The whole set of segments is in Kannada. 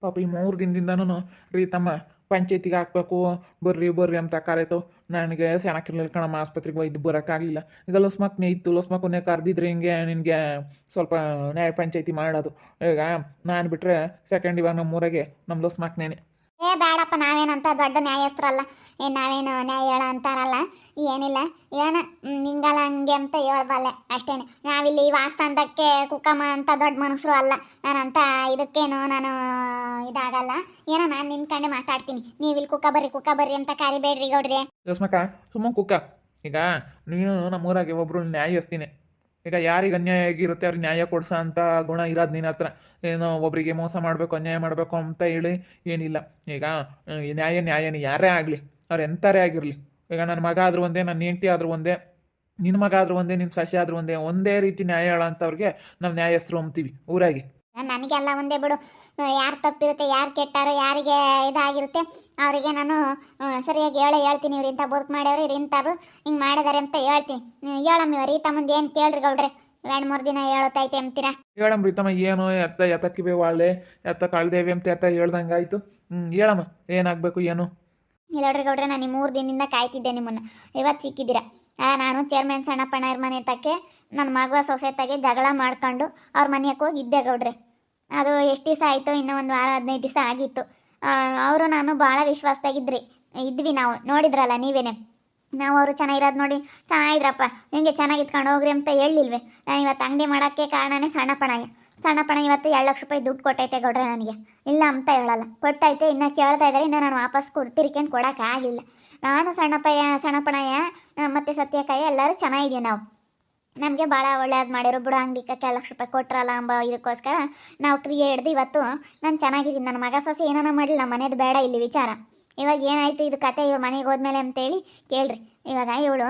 ಪಾಪ ಈ 3 ದಿನದಿಂದನೂ ರೀ ತಮ್ಮ ಪಂಚಾಯತಿಗೆ ಹಾಕ್ಬೇಕು, ಬರ್ರಿ ಬರ್ರಿ ಅಂತ ಕರೆತು ನನಗೆ ಸೆಣಕಿರ್ಲಿಲ್ಲ ಕಣಮ್ಮ, ಆಸ್ಪತ್ರೆಗೆ ಒಯ್ದು ಬರೋಕ್ಕಾಗಲಿಲ್ಲ. ಈಗ ಲಸ್ಮಕ್ನೇ ಇತ್ತು, ಲಸ್ಮಕ್ಕನ್ನೇ ಕರೆದಿದ್ರೆ ಹಿಂಗೆ ನಿನಗೆ ಸ್ವಲ್ಪ ನ್ಯಾಯ ಪಂಚಾಯತಿ ಮಾಡೋದು. ಈಗ ನಾನು ಬಿಟ್ಟರೆ ಸೆಕೆಂಡ್ ಇವಾಗ ನಮ್ಮೂರಾಗೆ ನಮ್ಮ ಲಸ್ಮಕ್ನೇನೆ. ಏ ಬೇಡಪ್ಪ, ನಾವೇನಂತ ದೊಡ್ಡ ನ್ಯಾಯಸ್ಥರಲ್ಲ, ಏನು ನಾವೇನು ನ್ಯಾಯ ಹೇಳ ಅಂತಾರಲ್ಲ, ಏನಿಲ್ಲ, ಏನು ಹಿಂಗಲ್ಲ ಹಂಗೆ ಅಂತ ಹೇಳ್ಬಲ್ಲೆ ಅಷ್ಟೇನೆ. ನಾವಿಲ್ಲಿ ವಾಸ್ತಂದಕ್ಕೆ ಕುಕ್ಕಮ್ಮ ಅಂತ ದೊಡ್ಡ ಮನುಷ್ಯರು ಅಲ್ಲ, ನಾನಂತ ಇದಕ್ಕೇನು ನಾನು ಇದಾಗಲ್ಲ. ಏನೋ ನಾನು ನಿಂತ್ಕೊಂಡೆ ಮಾತಾಡ್ತೀನಿ, ನೀವು ಇಲ್ಲಿ ಕುಕ್ಕ ಬರ್ರಿ ಅಂತ ಕರಿಬೇಡ್ರಿ ಗೌಡ್ರಿ. ಲಸ್ಮಕ್ಕ ಸುಮ್ಮ ಕುಕ್ಕ. ಈಗ ನೀನು ನಮ್ಮೂರಾಗೆ ಒಬ್ಬರು ನ್ಯಾಯಸ್ತೀನಿ. ಈಗ ಯಾರಿಗೆ ಅನ್ಯಾಯ ಆಗಿರುತ್ತೆ ಅವ್ರಿಗೆ ನ್ಯಾಯ ಕೊಡ್ಸೋ ಅಂತ ಗುಣ ಇರೋದು ನಿನ್ನ ಹತ್ರ. ಏನೋ ಒಬ್ಬರಿಗೆ ಮೋಸ ಮಾಡಬೇಕು, ಅನ್ಯಾಯ ಮಾಡಬೇಕು ಅಂತ ಹೇಳಿ ಏನಿಲ್ಲ. ಈಗ ಈ ನ್ಯಾಯನೇ ಯಾರೇ ಆಗಲಿ, ಅವ್ರು ಎಂಥರೇ ಆಗಿರಲಿ. ಈಗ ನನ್ನ ಮಗ ಆದರೂ ಒಂದೇ, ನನ್ನ ಹೆಂಡತಿ ಆದರೂ ಒಂದೇ, ನಿನ್ನ ಮಗ ಆದರೂ ಒಂದೇ, ನಿನ್ನ ಸೊಸೆ ಆದರೂ ಒಂದೇ, ಒಂದೇ ರೀತಿ ನ್ಯಾಯ ಹೇಳೋ ಅಂಥವ್ರಿಗೆ ನಾವು ನ್ಯಾಯಸ್ಥರು ಅಂತೀವಿ ಊರಾಗೆ. ನನಗೆಲ್ಲ ಒಂದೇ ಬಿಡು, ಯಾರು ತಪ್ಪಿರುತ್ತೆ, ಯಾರು ಕೆಟ್ಟಾರೋ, ಯಾರಿಗೆ ಇದಾಗಿರುತ್ತೆ ಅವರಿಗೆ ನಾನು ಸರಿಯಾಗಿ ಹೇಳ್ತೀನಿ. ಇವ್ರು ಇಂಥ ಬದುಕು ಮಾಡ್ಯವ್ರು, ಇವ್ರು ಇಂಥವ್ರು ಹಿಂಗೆ ಮಾಡಿದಾರೆ ಅಂತ ಹೇಳ್ತೀನಿ. ಹೇಳಮ್ಮ ಇವ್ರು ಈ ತಮ್ಮಂದು ಏನು ಕೇಳ್ರಿ ಗೌಡ್ರೆ, 2-3 ದಿನ ಹೇಳುತ್ತೈತೆ ಅಂತೀರಾ? ಹೇಳಮ್ಮ ತಮ್ಮ, ಏನು ಎತ್ತಕ್ಕಿವೆ ವಾಳೆ ಎತ್ತ ಕಳ್ದೇವಿ ಅಂತ ಹೇಳ್ದಂಗೆ ಆಯಿತು. ಹೇಳಮ್ಮ ಏನಾಗಬೇಕು ಏನು? ಇಲ್ಲ ನೋಡ್ರಿ ಗೌಡ್ರೆ, ನಾನು 3 ದಿನದಿಂದ ಕಾಯ್ತಿದ್ದೆ ನಿಮ್ಮನ್ನು, ಇವತ್ತು ಸಿಕ್ಕಿದ್ದೀರಾ. ನಾನು ಚೇರ್ಮನ್ ಸಣ್ಣಪ್ಪಣ್ಣವ್ರ ಮನೆ ತಕ್ಕೆ ನನ್ನ ಮಗುವ ಸೊಸೆತಾಗೆ ಜಗಳ ಮಾಡ್ಕೊಂಡು ಅವ್ರ ಮನೆಯಕ್ಕೆ ಹೋಗಿ ಇದ್ದೆ ಗೌಡ್ರೆ. ಅದು ಎಷ್ಟು ದಿವಸ ಆಯಿತು, ಇನ್ನೂ 1 ವಾರ 15 ದಿವಸ ಆಗಿತ್ತು. ಅವರು ನಾನು ಭಾಳ ಇದ್ವಿ ನಾವು, ನೋಡಿದ್ರಲ್ಲ ನೀವೇನೆ. ನಾವು ಅವರು ಚೆನ್ನಾಗಿರೋದು ನೋಡಿ ಚೆನ್ನಾಗಿದ್ರಪ್ಪ, ಹಿಂಗೆ ಚೆನ್ನಾಗಿ ಇಟ್ಕೊಂಡು ಹೋಗ್ರಿ ಅಂತ ಹೇಳಿಲ್ವೇ? ನಾನು ಇವತ್ತು ಅಂಗಡಿ ಮಾಡೋಕ್ಕೆ ಕಾರಣನೇ ಸಣ್ಣಪ್ಪಣ ಇವತ್ತು 2 ಲಕ್ಷ ರೂಪಾಯಿ ದುಡ್ಡು ಕೊಟ್ಟೈತೆ ಗೌಡ್ರೆ ನನಗೆ. ಇಲ್ಲ ಅಂತ ಹೇಳಲ್ಲ, ಕೊಟ್ಟೈತೆ. ಇನ್ನು ಕೇಳ್ತಾ ಇದ್ದಾರೆ, ಇನ್ನು ನಾನು ವಾಪಸ್ ತಿರ್ಕೊಂಡು ಕೊಡೋಕ್ಕಾಗಿಲ್ಲ. ನಾನು ಸಣ್ಣಪ್ಪಣಯ್ಯ ಮತ್ತು ಸತ್ಯಕಾಯ ಎಲ್ಲರೂ ಚೆನ್ನಾಗಿದ್ದೀವಿ ನಾವು. ನಮಗೆ ಭಾಳ ಒಳ್ಳೇದು ಮಾಡಿರೋ ಬಿಡು, ಅಂಗಡಿಗೆ 2 ಲಕ್ಷ ರೂಪಾಯಿ ಕೊಟ್ರಲ್ಲ ಅಂಬ ಇದಕ್ಕೋಸ್ಕರ ನಾವು ಕ್ರಿಯೆ ಹಿಡ್ದು ಇವತ್ತು ನಾನು ಚೆನ್ನಾಗಿದ್ದೀನಿ. ನನ್ನ ಮಗ ಸೊಸೆ ಏನಾನ ಮಾಡಲಿ, ನಮ್ಮ ಮನೇದು ಬೇಡ ಇಲ್ಲಿ ವಿಚಾರ. ಇವಾಗ ಏನಾಯಿತು ಇದು ಕತೆ, ಇವಾಗ ಮನೆಗೆ ಹೋದ್ಮೇಲೆ ಅಂತೇಳಿ ಕೇಳ್ರಿ. ಇವಾಗ ಇವಳು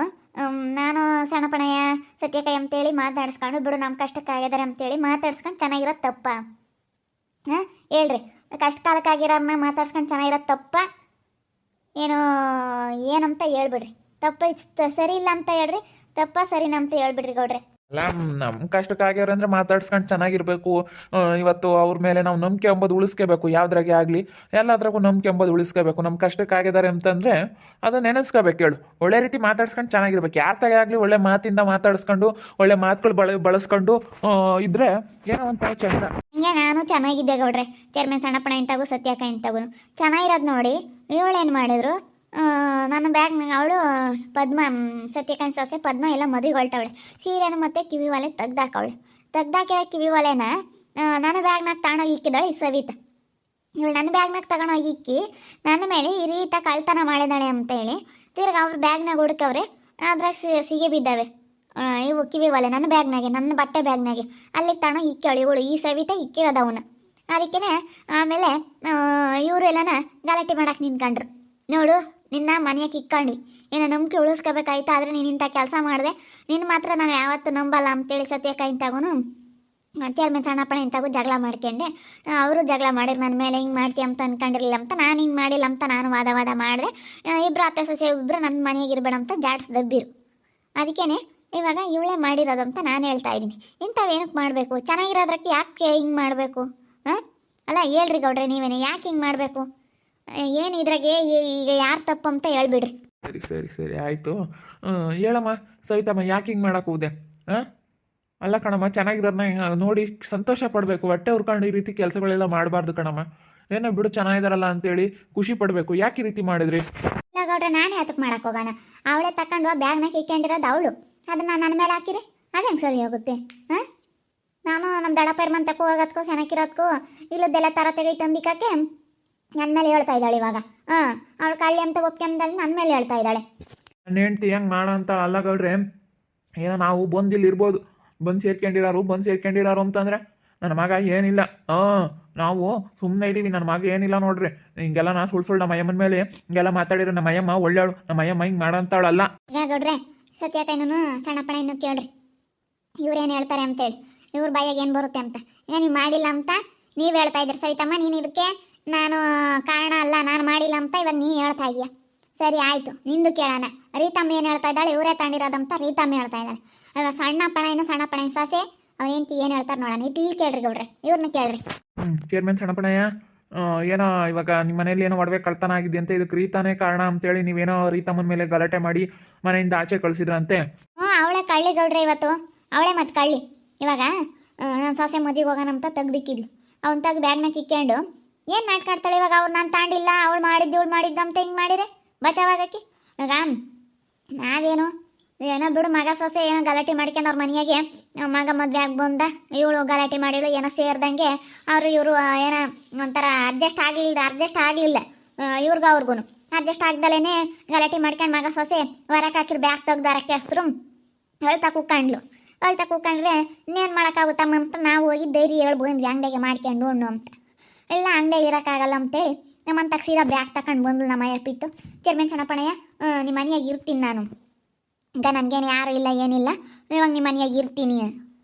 ನಾನು ಸಣ್ಣಪ್ಪಣಯ್ಯ ಸತ್ಯಕಾಯಿ ಅಂತೇಳಿ ಮಾತಾಡಿಸ್ಕೊಂಡು ಬಿಡು, ನಮ್ಮ ಕಷ್ಟಕ್ಕಾಗಿದ್ದಾರೆ ಅಂತೇಳಿ ಮಾತಾಡ್ಸ್ಕೊಂಡು ಚೆನ್ನಾಗಿರೋದು ತಪ್ಪ? ಹಾಂ ಹೇಳ್ರಿ, ಕಷ್ಟ ಕಾಲಕ್ಕಾಗಿರೋನ್ನ ಮಾತಾಡ್ಸ್ಕೊಂಡು ಚೆನ್ನಾಗಿರೋದು ತಪ್ಪ ಏನಂತ ಹೇಳ್ಬಿಡ್ರಿ. ತಪ್ಪ ಸರಿ ಇಲ್ಲ ಅಂತ ಹೇಳ್ರಿ, ತಪ್ಪ ಸರಿನಾ ಅಂತ ಹೇಳ್ಬಿಡ್ರಿ ಗೌಡ್ರೆ. ಅಲ್ಲ, ನಮ್ಮ ಕಷ್ಟಕ್ಕಾಗ್ಯಾರ ಅಂದರೆ ಮಾತಾಡ್ಸ್ಕೊಂಡು ಚೆನ್ನಾಗಿರಬೇಕು. ಇವತ್ತು ಅವ್ರ ಮೇಲೆ ನಾವು ನಂಬಿಕೆ ಎಂಬುದು ಉಳಿಸ್ಕೋಬೇಕು. ಯಾವುದ್ರಾಗೆ ಆಗಲಿ ಎಲ್ಲದ್ರಾಗೂ ನಂಬಿಕೆ ಎಂಬುದು ಉಳಿಸ್ಕೋಬೇಕು. ನಮ್ಮ ಕಷ್ಟಕ್ಕಾಗಿದ್ದಾರೆ ಅಂತಂದರೆ ಅದು ನೆನೆಸ್ಕೋಬೇಕು. ಹೇಳು, ಒಳ್ಳೆ ರೀತಿ ಮಾತಾಡ್ಸ್ಕೊಂಡು ಚೆನ್ನಾಗಿರ್ಬೇಕು. ಯಾರ ತಾಗೆ ಆಗಲಿ ಒಳ್ಳೆ ಮಾತಿಂದ ಮಾತಾಡಿಸ್ಕೊಂಡು ಒಳ್ಳೆ ಮಾತುಗಳು ಬಳಸ್ಕೊಂಡು ಇದ್ದರೆ ಏನೋ ಒಂಥರ ಚಂದ. ಹಿಂಗೆ ನಾನು ಚೆನ್ನಾಗಿದ್ದೆ ಗೌಡ್ರೆ, ಚೇರ್ಮನ್ ಸಣ್ಣಪ್ಪಣ ಇಂತಾಗೂ ಸತ್ಯಾಕ ಇಂತಾಗೂ ಚೆನ್ನಾಗಿರೋದು ನೋಡಿ ಇವಳೇನು ಮಾಡಿದ್ರು, ನನ್ನ ಬ್ಯಾಗ್ನಾಗ ಅವಳು ಪದ್ಮ, ಸತ್ಯಕಾಂತ್ ಸೊಸೆ ಪದ್ಮ ಎಲ್ಲ ಮದುವೆಗೆ ಹೊಲ್ಟವಳೆ. ಸೀರೆನು ಮತ್ತು ಕಿವಿ ಒಲೆ ತೆಗ್ದಾಕಿರೋ ಕಿವಿ ಒಲೆನ ನನ್ನ ಬ್ಯಾಗ್ನಾಗ ತಗೊಂಡೋಗಿ ಇಕ್ಕಿದಾಳೆ ಈ ಸವಿತಾ. ಇವಳು ನನ್ನ ಬ್ಯಾಗ್ನಾಗ ತಗೊಂಡೋಗಿ ಇಕ್ಕಿ ನನ್ನ ಮೇಲೆ ಈ ರೀತ ಕಳ್ತನ ಮಾಡಿದಾಳೆ ಅಂತೇಳಿ ತಿರ್ಗಿ ಅವ್ರ ಬ್ಯಾಗ್ನಾಗ ಹುಡ್ಕವ್ರೆ. ಅದ್ರಾಗ ಸಿಗೆ ಬಿದ್ದಾವೆ ಇವು ಕಿವಿ ಒಲೆ ನನ್ನ ಬ್ಯಾಗ್ನಾಗೆ, ನನ್ನ ಬಟ್ಟೆ ಬ್ಯಾಗ್ನಾಗೆ. ಅಲ್ಲಿಗೆ ತಗೊಂಡೋಗಿ ಇಕ್ಕವಳು ಇವಳು, ಈ ಸವಿತಾ ಇಕ್ಕಿರೋದು ಅವನು. ಅದಕ್ಕೇ ಆಮೇಲೆ ಇವರು ಎಲ್ಲನ ಗಲಾಟೆ ಮಾಡಕ್ಕೆ ನಿಂತ್ಕೊಂಡ್ರು. ನೋಡು, ನಿನ್ನ ಮನೆಯಾಗ ಇಕ್ಕೊಂಡ್ವಿ, ಏನೋ ನಂಬಿಕೆ ಉಳಿಸ್ಕೋಬೇಕಾಯ್ತು, ಆದರೆ ನೀನು ಇಂಥ ಕೆಲಸ ಮಾಡಿದೆ, ನಿನ್ನ ಮಾತ್ರ ನಾನು ಯಾವತ್ತೂ ನಂಬಲ್ಲ ಅಂತೇಳಿ ಸತ್ಯಕಾಯಿಂತಾಗೂ ಚೇರ್ಮನ್ ಸಣ್ಣಪ್ಪಣ ಇಂತಾಗೂ ಜಗಳ ಮಾಡ್ಕೊಂಡೆ. ಅವರು ಜಗಳ ಮಾಡಿದ್ರು ನನ್ನ ಮೇಲೆ, ಹಿಂಗೆ ಮಾಡ್ತೀಯ ಅಂತ ಅನ್ಕೊಂಡಿರಲಿಲ್ಲ ಅಂತ, ನಾನು ಹಿಂಗೆ ಮಾಡಿಲ್ಲ ಅಂತ ನಾನು ವಾದ ಮಾಡಿದೆ. ಇಬ್ಬರು ಅತ್ತೆ ಸೊಸೆ ಇಬ್ಬರು ನನ್ನ ಮನೆಗೆ ಇರಬೇಡ ಅಂತ ದಬ್ಬಿರು. ಅದಕ್ಕೇ ಇವಾಗ ಇವಳೇ ಮಾಡಿರೋದು ಅಂತ ನಾನು ಹೇಳ್ತಾ ಇದ್ದೀನಿ. ಇಂಥವೇನಕ್ಕೆ ಮಾಡಬೇಕು? ಚೆನ್ನಾಗಿರೋದ್ರಕ್ಕೆ ಯಾಕೆ ಹಿಂಗೆ ಮಾಡಬೇಕು? ಹಾಂ ಅಲ್ಲ ಹೇಳ್ರಿ ಗೌಡ್ರೆ, ನೀವೇನೆ ಯಾಕೆ ಹಿಂಗೆ ಮಾಡಬೇಕು? ಏನು ಇದ್ರಾಗೆ ಈಗ ಯಾರು ತಪ್ಪು ಅಂತ ಹೇಳ್ಬಿಡ್ರಿ. ಸರಿ ಆಯಿತು. ಹೇಳಮ್ಮ ಸವಿತಮ್ಮ, ಯಾಕೆ ಹಿಂಗೆ ಮಾಡಕ್ಕೆ ಹೋದೆ? ಹಾಂ ಅಲ್ಲ ಕಣಮ್ಮ, ಚೆನ್ನಾಗಿರೋದನ್ನ ನೋಡಿ ಸಂತೋಷ ಪಡಬೇಕು. ಹೊಟ್ಟೆ ಹುರ್ಕೊಂಡು ಈ ರೀತಿ ಕೆಲಸಗಳೆಲ್ಲ ಮಾಡಬಾರ್ದು ಕಣಮ್ಮ. ಏನೋ ಬಿಡು ಚೆನ್ನಾಗಿದಾರಲ್ಲ ಅಂತೇಳಿ ಖುಷಿ ಪಡಬೇಕು. ಯಾಕೆ ಈ ರೀತಿ ಮಾಡಿದ್ರಿ? ಇಲ್ಲ ಗೌಡ್ರೆ, ನಾನೇ ಅದಕ್ಕೆ ಮಾಡಕ್ಕೆ ಹೋಗೋಣ. ಅವಳೇ ತಗೊಂಡು ಬ್ಯಾಗ್ನಾಗ ಇಟ್ಕೊಂಡಿರೋದು ಅವಳು, ಅದನ್ನು ನನ್ನ ಮೇಲೆ ಹಾಕಿರಿ ಅದು ಹೆಂಗೆ ಸರಿ ಹೋಗುತ್ತೆ? ಹಾಂ ನಾನು ನಮ್ಮ ದಡಪೇರ್ ಮಂತಕ್ಕೂ ಹೋಗೋದಕ್ಕೂ ಚೆನ್ನಾಗಿರೋದಕ್ಕೂ ಇಲ್ಲದ್ದೆಲ್ಲ ತರ ತೆಗೈ ತಂದಿಕ್ಕಕ್ಕೆ ನನ್ನ ಮೇಲೆ ಹೇಳ್ತಾ ಇದ್ದಾಳೆ ಇವಾಗ. ಅವಳು ಕಳ್ಳಿ ಅಂತ ಒಪ್ಕೊಂಡಲ್ಲಿ ನನ್ನ ಮೇಲೆ ಹೇಳ್ತಾ ಇದ್ದಾಳೆ. ನನ್ನ ಹೆಂಡ್ತಿ ಹೆಂಗೆ ಮಾಡೋ ಅಂತ ಅಲ್ಲ ಗೌಡ್ರೆ. ಏನೋ ನಾವು ಬಂದಿಲ್ಲಿ ಇರ್ಬೋದು, ಬಂದು ಸೇರ್ಕೊಂಡಿರೋರು ಅಂತಂದರೆ ನನ್ನ ಮಗ ಏನಿಲ್ಲ. ನಾವು ಸುಮ್ಮನೆ ಇದ್ದೀವಿ, ನನ್ನ ಮಗ ಏನಿಲ್ಲ ನೋಡ್ರಿ. ಹಿಂಗೆಲ್ಲ ನಾ ಸುಳ್ಳು ನಮ್ಮ ಅಯ್ಯಮ್ಮನ ಮೇಲೆ ಹಿಂಗೆಲ್ಲ ಮಾತಾಡಿರೋ ನಮ್ಮ ಅಯ್ಯಮ್ಮ ಒಳ್ಳೆಯವಳು, ನಮ್ಮ ಅಯ್ಯಮ್ಮ ಹಿಂಗೆ ಮಾಡೋ ಅಂತಾಳಲ್ಲ. ಈಗ ಗೌಡ್ರೆ, ಸತ್ಯಕೈನೂ ಸಣ್ಣಪ್ಪಣ ಇನ್ನೂ ಕೇಳ್ರಿ, ಇವ್ರೇನು ಹೇಳ್ತಾರೆ ಅಂತೇಳಿ, ಇವ್ರ ಬಾಯಾಗ ಏನು ಬರುತ್ತೆ ಅಂತ. ಈಗ ನೀವು ಮಾಡಿಲ್ಲ ಅಂತ ನೀವು ಹೇಳ್ತಾ ಇದ್ದೀರಿ ಸವಿತಮ್ಮ, ನೀನು ಇದಕ್ಕೆ ನಾನು ಕಾರಣ ಅಲ್ಲ, ನಾನು ಮಾಡಿಲ್ಲ ಅಂತ ಇವಾಗ ನೀನು ಹೇಳ್ತಾ ಇದೀಯ. ಸರಿ ಆಯಿತು, ನಿಂದು ಕೇಳೋಣ. ರೀತಮ್ಮ ಏನು ಹೇಳ್ತಾ ಇದ್ದಾಳೆ, ಇವರೇ ತಂದಿರೋದಂತ ರೀತಮ್ಮ ಹೇಳ್ತಾ ಇದ್ದಾಳೆ. ಇವಾಗ ಸಣ್ಣಪ್ಪಣ ಸೊಸೆ ಅವ್ರ ಹೆಂಡತಿ ಏನು ಹೇಳ್ತಾರೆ ನೋಡೋಣ. ಇದು ಕೇಳ್ರಿ ಗೌಡ್ರೆ, ಇವ್ರನ್ನ ಕೇಳ್ರಿ. ಚೇರ್ಮನ್ ಸಣ್ಣಪ್ಪಣಯ್ಯ ಏನೋ ಇವಾಗ ನಿಮ್ಮ ಮನೇಲಿ ಏನೋ ಒಡವೆ ಕಳ್ತನ ಆಗಿದೆ ಅಂತ ಇದಕ್ಕೆ ರೀತಾನೇ ಕಾರಣ ಅಂತೇಳಿ ನೀವೇನೋ ರೀತಮ್ಮನ ಮೇಲೆ ಗಲಾಟೆ ಮಾಡಿ ಮನೆಯಿಂದ ಆಚೆ ಕಳಿಸಿದ್ರಂತೆ. ಹ್ಞೂ ಅವಳೇ ಕಳ್ಳಿ ಗೌಡ್ರೆ ಇವತ್ತು, ಅವಳೇ ಮತ್ತೆ ಕಳ್ಳಿ. ಇವಾಗ ನನ್ನ ಸೊಸೆ ಮದುವೆಗೆ ಹೋಗೋಣ ಅಂತ ತೆಗ್ದಿಕ್ಕಿದ್ಲು, ಅವ್ನು ತೆಗ್ದು ಬ್ಯಾಗ್ನಾಗ ಇಕ್ಕೊಂಡು ಏನು ನಾಟ್ಕಾಡ್ತಾಳೆ. ಇವಾಗ ಅವ್ರು ನಾನು ತಾಂಡಿಲ್ಲ, ಅವಳು ಮಾಡಿದ್ದು ಇವಳು ಮಾಡಿದ್ದು ಅಂತ ಹಿಂಗೆ ಮಾಡಿದ್ರೆ ಬಚಾವಾಗಕ್ಕೆ. ಇವಾಗ ನಾವೇನು ಏನೋ ಬಿಡು, ಮಗ ಸೊಸೆ ಏನೋ ಗಲಾಟೆ ಮಾಡ್ಕೊಂಡು ಅವ್ರ ಮನೆಯಾಗೆ ಮಗ ಮದುವೆ ಆಗಿ ಬಂದ, ಇವಳು ಗಲಾಟೆ ಮಾಡಿಳು ಏನೋ ಸೇರಿದಂಗೆ ಅವರು ಇವರು ಏನೋ ಒಂಥರ ಅಡ್ಜಸ್ಟ್ ಆಗಲಿಲ್ಲ ಇವ್ರಿಗೂ ಅವ್ರಿಗೂ ಅಡ್ಜಸ್ಟ್ ಆಗ್ದಲೇ ಗಲಾಟೆ ಮಾಡ್ಕೊಂಡು ಮಗ ಸೊಸೆ ಹೊರಕ್ಕೆ ಹಾಕಿರು, ಬ್ಯಾಗ್ ತೆಗ್ದು ಹೊರಕ್ಕೆ ಹಾಕ್ತರು, ಹೇಳ್ತಾ ಕೂತ್ಕೊಂಡ್ರೆ ಇನ್ನೇನು ಮಾಡೋಕ್ಕಾಗುತ್ತಮ್ಮ ಅಂತ ನಾವು ಹೋಗಿ ಧೈರ್ಯ ಹೇಳ್ಬಂದ್ವಿ ಅಂಗಡಿಗೆ ಮಾಡ್ಕೊಂಡು ಉಣ್ಣು ಅಂತ. ಎಲ್ಲ ಅಂಗಡಿಗೆ ಇರೋಕ್ಕಾಗಲ್ಲ ಅಂತೇಳಿ ನಮ್ಮಂತ ಸೀದಾ ಬ್ಯಾಗ್ ತಗೊಂಡು ಬಂದ್ಲು ನಮ್ಮ ಅಯ್ಯಪ್ಪಿತ್ತು. ಚೇರ್ಮನ್ ಸಣ್ಣಪ್ಪಣಯ್ಯ ನಿಮ್ಮ ಮನೆಯಾಗ ಇರ್ತೀನಿ ನಾನು, ಈಗ ನನಗೇನು ಯಾರು ಇಲ್ಲ ಏನಿಲ್ಲ, ಇವಾಗ ನಿಮ್ಮ ಮನೆಯಾಗ ಇರ್ತೀನಿ.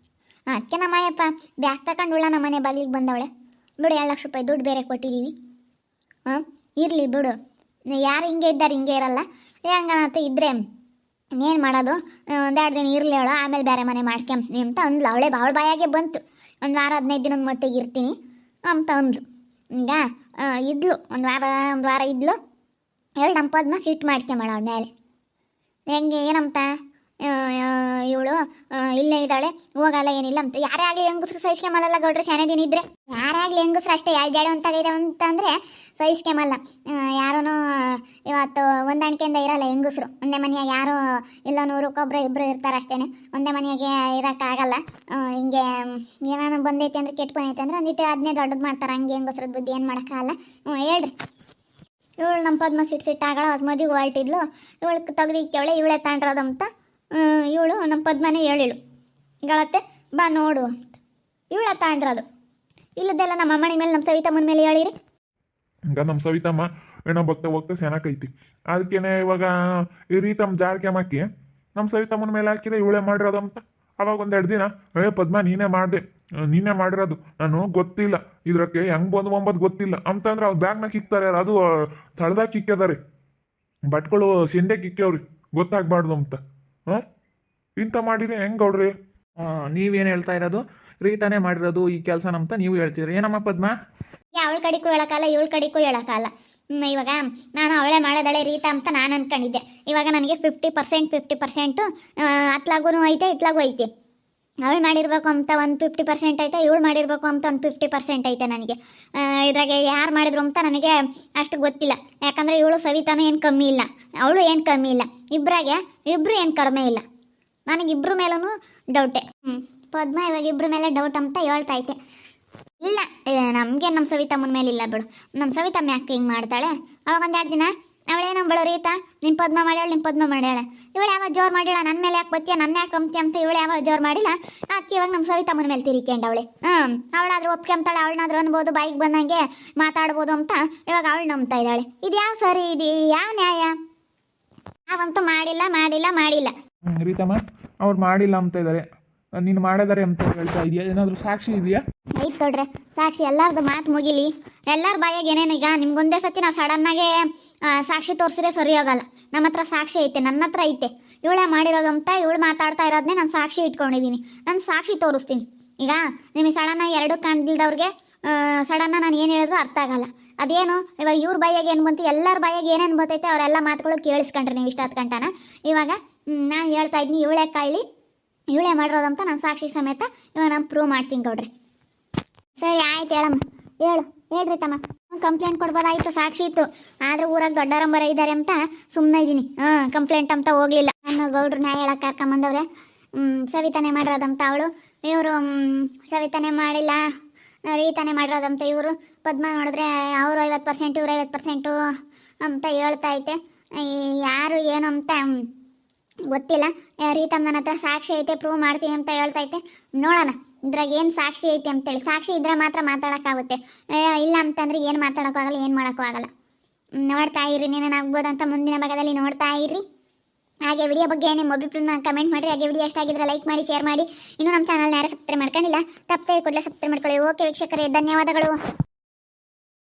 ಅದಕ್ಕೆ ನಮ್ಮ ಅಯ್ಯಪ್ಪ ಬ್ಯಾಗ್ ತಗೊಂಡುಳ್ಳ ನಮ್ಮ ಮನೆ ಬಾಗಿಲಿಗೆ ಬಂದವಳೆ. ಬಿಡು 2 ಲಕ್ಷ ರೂಪಾಯಿ ದುಡ್ಡು ಬೇರೆ ಕೊಟ್ಟಿದ್ದೀವಿ. ಇರಲಿ ಬಿಡು, ಯಾರು ಹಿಂಗೆ ಇದ್ದಾರೆ ಹಿಂಗೆ ಇರಲ್ಲ, ಹೆಂಗನತ್ತ ಇದ್ದರೆ ಏನು ಮಾಡೋದು, 1-2 ದಿನ ಇರಲಿ ಅವಳು, ಆಮೇಲೆ ಬೇರೆ ಮನೆ ಮಾಡ್ಕೊಂಬ್ತೀನಿ ಅಂತ ಅಂದ್ಲು. ಅವಳ ಬಾಯಾಗೆ ಬಂತು, 1 ವಾರ 15 ದಿನದ ಮಟ್ಟಿಗೆ ಇರ್ತೀನಿ ಅಂತ ಅಂದ್ಲು. ಈಗ ಇದ್ಲು ಒಂದು ವಾರ ಇದ್ಲು, ಹೇಳಿ ನಮ್ಮ ಪದ್ಮ ಸಿಟ್ಟು ಮಾಡ್ಕೊಂಬಳ ಅವಳ ಮೇಲೆ. ಹೆಂಗೆ ಏನಂತ ಇವಳು ಇಲ್ಲೇ ಇದ್ದಾಳೆ, ಹೋಗಲ್ಲ ಏನಿಲ್ಲ ಅಂತ. ಯಾರೇ ಆಗಲಿ ಹೆಂಗಸ್ರು ಸಹಿಸ್ಕೊಂಬಲ್ಲ ಗೌಡ್ರೆ, ಶಾನೆ ದಿನ ಇದ್ದರೆ ಯಾರೇ ಆಗಲಿ ಹೆಂಗಸ್ರು ಅಷ್ಟೇ ಜಾಡು ಅಂತಾಗಿದೆ ಅಂತಂದರೆ ಸಹಿಸ್ಕೊಂಬಲ್ಲ. ಯಾರೂ ಇವತ್ತು ಹೊಂದಾಣಿಕೆಯಿಂದ ಇರಲ್ಲ ಹೆಂಗಸ್ರು. ಒಂದೇ ಮನೆಯಾಗ ಯಾರು ಇಲ್ಲ 100-1 ಇಬ್ಬರು ಇರ್ತಾರೆ ಅಷ್ಟೇ, ಒಂದೇ ಮನೆಯಾಗೆ ಇರೋಕ್ಕಾಗಲ್ಲ. ಹಿಂಗೆ ಏನಾನು ಬಂದೈತೆ ಅಂದರೆ ಕೆಟ್ಟು ಬಂದೈತೆ ಅಂದರೆ ಒಂದಿಟ್ಟು ಅದನ್ನೇ ದೊಡ್ಡದು ಮಾಡ್ತಾರೆ. ಹಂಗೆ ಹೆಂಗಸ್ರದ್ದು ಬುದ್ಧಿ ಏನು ಮಾಡೋಕ್ಕಾಗಲ್ಲ. ಹೇಳ್ರಿ, ಇವಳು ನಮ್ಮ ಪದ್ಮ ಸಿಟ್ಟಾಗಳ ಅದು ಮದುವೆ ಹೊರಟಿದ್ಲು, ಇವಳು ತೆಗ್ದಿಕ್ಕವಳೆ ಇವಳೇ ತಾಂಡ್ರೋದಂತ ಇವಳು ನಮ್ಮ ಪದ್ಮನೇ ಹೇಳಿಳು. ಈಗಳತ್ತೆ ಬಾ ನೋಡು ಅಂತ ಇವಳ ತಾಂಡ್ರದು. ಇಲ್ಲದೆಲ್ಲ ನಮ್ಮ ಅಮ್ಮನಿ ಮೇಲೆ ನಮ್ಮ ಸವಿತಮ್ಮನ ಮೇಲೆ ಹೇಳಿರಿ. ಈಗ ನಮ್ಮ ಸವಿತಮ್ಮ ಏನೋ ಹೋಗ್ತಾ ಚೆನ್ನಾಗೈತಿ, ಅದಕ್ಕೇನೆ ಇವಾಗ ಈ ರೀತಮ್ಮ ಜಾರಕ್ಕೆ ಹಾಕಿ ನಮ್ಮ ಸವಿತಮ್ಮನ ಮೇಲೆ ಹಾಕಿದ್ರೆ ಇವಳೇ ಮಾಡಿರೋದಂತ. ಅವಾಗ 1-2 ದಿನ ಪದ್ಮ ನೀನೇ ಮಾಡಿರೋದು, ನಾನು ಗೊತ್ತಿಲ್ಲ ಇದ್ರಕ್ಕೆ ಹೆಂಗೆ ಬಂದು ಗೊತ್ತಿಲ್ಲ ಅಂತಂದ್ರೆ ಅವ್ರು ಬ್ಯಾಗ್ನಾಗ ಇಕ್ತಾರೆ, ಅದು ತಳ್ದಾಗ ಇಕ್ಕಿದ್ದಾರೆ, ಬಟ್ಗಳು ಸಿಂಡೆಗೆ ಇಕ್ಕವ್ರಿ, ಗೊತ್ತಾಗ್ಬಾರ್ದು ಅಂತ. ಇಂಥ ಮಾಡಿದ್ರೆ ಹೆಂಗೆ ಗೌಡ್ರಿ? ನೀವೇನು ಹೇಳ್ತಾ ಇರೋದು, ರೀತಾನೇ ಮಾಡಿರೋದು ಈ ಕೆಲಸ ಅಂತ ನೀವು ಹೇಳ್ತೀರಿ ಏನಮ್ಮ ಪದ್ಮ? ಅವಳ ಕಡೆಗೂ ಹೇಳೋಕ್ಕಲ್ಲ, ಇವಳ ಕಡೆಗೂ ಹೇಳೋಕ್ಕಲ್ಲ. ಇವಾಗ ನಾನು ಅವಳೇ ಮಾಡೋದಳೆ ರೀತಾ ಅಂತ ನಾನು ಅಂದ್ಕೊಂಡಿದ್ದೆ. ಇವಾಗ ನನಗೆ 50% ಅತ್ಲಾಗೂ ಐತೆ ಇತ್ಲಾಗೂ ಐತೆ. ಅವಳು ಮಾಡಿರಬೇಕು ಅಂತ ಒಂದು 50% ಐತೆ, ಇವಳು ಮಾಡಿರಬೇಕು ಅಂತ ಒಂದು 50% ಐತೆ ನನಗೆ. ಇದ್ರಾಗೆ ಯಾರು ಮಾಡಿದ್ರು ಅಂತ ನನಗೆ ಅಷ್ಟು ಗೊತ್ತಿಲ್ಲ. ಯಾಕಂದರೆ ಇವಳು ಸವಿತಾನು ಏನು ಕಮ್ಮಿ ಇಲ್ಲ, ಅವಳು ಏನು ಕಮ್ಮಿ ಇಲ್ಲ, ಇಬ್ಬರು ಏನು ಕಡಿಮೆ ಇಲ್ಲ. ನನಗಿಬ್ಬರ ಮೇಲೂ ಡೌಟೆ. ಪದ್ಮ ಇವಾಗ ಇಬ್ಬರ ಮೇಲೆ ಡೌಟ್ ಅಂತ ಹೇಳ್ತೈತೆ. ಇಲ್ಲ ನಮಗೆ ನಮ್ಮ ಸವಿತಮ್ಮನ ಮೇಲೆ ಇಲ್ಲ ಬಿಡು, ನಮ್ಮ ಸವಿತಮ್ಮ ಯಾಕೆ ಹಿಂಗೆ ಮಾಡ್ತಾಳೆ. ಅವಾಗ 1-2 ದಿನ ಅವಳೇನೋ ಬಳು ರೀತಾ ನಿಮ್ಮ ಪದ್ಮ ಮಾಡ್ಯಾಳೆ, ಇವಳು ಯಾವ ಜೋರು ಮಾಡಿಲ್ಲ, ನನ್ನ ಮೇಲೆ ಯಾಕೆ ಬತ್ತೀಯ, ನನ್ನ ಯಾಕೆ ಕಂಪ್ತಿ ಅಂತ ಇವಳು ಯಾವ ಜೋರು ಮಾಡಿಲ್ಲ. ಅದಕ್ಕೆ ಇವಾಗ ನಮ್ಮ ಸವಿತಮ್ಮನ ಮೇಲೆ ತಿರಿಕೊಂಡವಳೆ. ಅವಳಾದ್ರೂ ಒಪ್ಕೊಂತಾಳೆ, ಅವಳನ್ನಾದ್ರೂ ಅನ್ಬೋದು, ಬಾಯಿಗೆ ಬಂದಂಗೆ ಮಾತಾಡ್ಬೋದು ಅಂತ ಇವಾಗ ಅವಳು ನಂಬ್ತಾ ಇದ್ದಾಳೆ. ಇದು ಯಾವ ಸರಿ, ಇದು ಯಾವ ನ್ಯಾಯ? ಅವಂತೂ ಮಾಡಿಲ್ಲ. ರೀತಮ್ಮ ಅವ್ರು ಮಾಡಿಲ್ಲ ಅಂತ ಇದ್ದಾರೆ, ನೀನು ಮಾಡಿದಾರೆ ಅಂತ ಹೇಳ್ತಾ ಇದೆಯಾ? ಏನಾದರೂ ಸಾಕ್ಷಿ ಇದೆಯಾ? ಐತ್ ಕೊಡ್ರೆ ಸಾಕ್ಷಿ, ಎಲ್ಲರದು ಮಾತು ಮುಗಿಲಿ, ಎಲ್ಲರ ಬಾಯಾಗ ಏನೇನು. ಈಗ ನಿಮ್ಗೊಂದೇ ಸತಿ ನಾವು ಸಡನ್ನಾಗೆ ಸಾಕ್ಷಿ ತೋರಿಸಿದ್ರೆ ಸರಿ ಹೋಗಲ್ಲ. ನಮ್ಮ ಹತ್ರ ಸಾಕ್ಷಿ ಐತೆ, ನನ್ನ ಹತ್ರ ಐತೆ, ಇವಳೇ ಮಾಡಿರೋದು ಅಂತ ಇವಳು ಮಾತಾಡ್ತಾ ಇರೋದನ್ನೇ ನಾನು ಸಾಕ್ಷಿ ಇಟ್ಕೊಂಡಿದ್ದೀನಿ. ನಾನು ಸಾಕ್ಷಿ ತೋರಿಸ್ತೀನಿ. ಈಗ ನಿಮಗೆ ಸಡನ್ನಾಗಿ 2 ಕಾಣ್ದಿಲ್ದವ್ರಿಗೆ ಸಡನ್ನಾಗಿ ನಾನು ಏನು ಹೇಳಿದ್ರು ಅರ್ಥ ಆಗಲ್ಲ. ಅದೇನು ಇವಾಗ ಇವ್ರ ಬಾಯಾಗ ಏನು ಬಂತು, ಎಲ್ಲರ ಬಾಯಾಗ ಏನೇನು ಬರ್ತೈತೆ ಅವರೆಲ್ಲ ಮಾತುಗಳು ಕೇಳಿಸ್ಕೊಂಡ್ರಿ ನೀವು ಇಷ್ಟಾದ ಗಂಟನ. ಇವಾಗ ನಾನು ಹೇಳ್ತಾ ಇದ್ದೀನಿ, ಇವಳೇ ಮಾಡಿರೋದಂತ ನಾನು ಸಾಕ್ಷಿ ಸಮೇತ ಇವಾಗ ನಾನು ಪ್ರೂವ್ ಮಾಡ್ತೀನಿ ಕೊಡ್ರಿ. ಸರಿ ಆಯ್ತು, ಹೇಳ್ರಿ ತಮ್ಮ. ಕಂಪ್ಲೇಂಟ್ ಕೊಡ್ಬೋದಾಯಿತು, ಸಾಕ್ಷಿ ಇತ್ತು, ಆದರೆ ಊರಾಗ ದೊಡ್ಡರಂಬರ ಇದ್ದಾರೆ ಅಂತ ಸುಮ್ಮನೆ ಇದ್ದೀನಿ. ಕಂಪ್ಲೇಂಟ್ ಅಂತ ಹೋಗಲಿಲ್ಲ. ನನ್ನ ಗೌಡ್ರು ನ್ಯಾಯ ಹೇಳಕ್ಕೆ ಕರ್ಕೊಂಬಂದವ್ರೆ. ಸವಿತಾನೆ ಮಾಡಿರೋದಂತ ಅವಳು, ಇವರು ಸವಿತಾನೆ ಮಾಡಿಲ್ಲ, ರೀತಾನೆ ಮಾಡಿರೋದಂತ ಇವರು. ಪದ್ಮ ನೋಡಿದ್ರೆ ಅವರು 50% ಇವರು 50% ಅಂತ ಹೇಳ್ತಾ ಐತೆ. ಯಾರು ಏನು ಅಂತ ಗೊತ್ತಿಲ್ಲ. ರೀತಮ್ಮ ನನ್ನ ಹತ್ರ ಸಾಕ್ಷಿ ಐತೆ, ಪ್ರೂವ್ ಮಾಡ್ತೀನಿ ಅಂತ ಹೇಳ್ತೈತೆ. ನೋಡೋಣ ಇದ್ರಾಗ ಏನು ಸಾಕ್ಷಿ ಐತೆ ಅಂತೇಳಿ. ಸಾಕ್ಷಿ ಇದ್ರೆ ಮಾತ್ರ ಮಾತಾಡೋಕ್ಕಾಗುತ್ತೆ, ಇಲ್ಲ ಅಂತಂದರೆ ಏನು ಮಾತಾಡೋಕ್ಕಾಗಲ್ಲ, ಏನು ಮಾಡೋಕ್ಕೂ ಆಗಲ್ಲ. ನೋಡ್ತಾ ಇರಿ, ನೀನೇನಾಗ್ಬೋದಂತ ಮುಂದಿನ ಭಾಗದಲ್ಲಿ ನೋಡ್ತಾ ಇರಿ. ಹಾಗೆ ವಿಡಿಯೋ ಬಗ್ಗೆ ನಿಮ್ಮ ಅಭಿಪ್ರಾಯನ ಕಮೆಂಟ್ ಮಾಡಿರಿ. ಹಾಗೆ ವಿಡಿಯೋ ಇಷ್ಟ ಆಗಿದ್ರೆ ಲೈಕ್ ಮಾಡಿ, ಶೇರ್ ಮಾಡಿ. ಇನ್ನೂ ನಮ್ಮ ಚಾನಲ್ನ ಯಾರು ಸಬ್ಸ್ಕ್ರೈಬ್ ಮಾಡ್ಕೊಂಡಿಲ್ಲ, ತಪ್ಪದೆ ಕೂಡಲೇ ಸಬ್ಸ್ಕ್ರೈಬ್ ಮಾಡ್ಕೊಳ್ಳಿ. ಓಕೆ ವೀಕ್ಷಕರೇ, ಧನ್ಯವಾದಗಳು.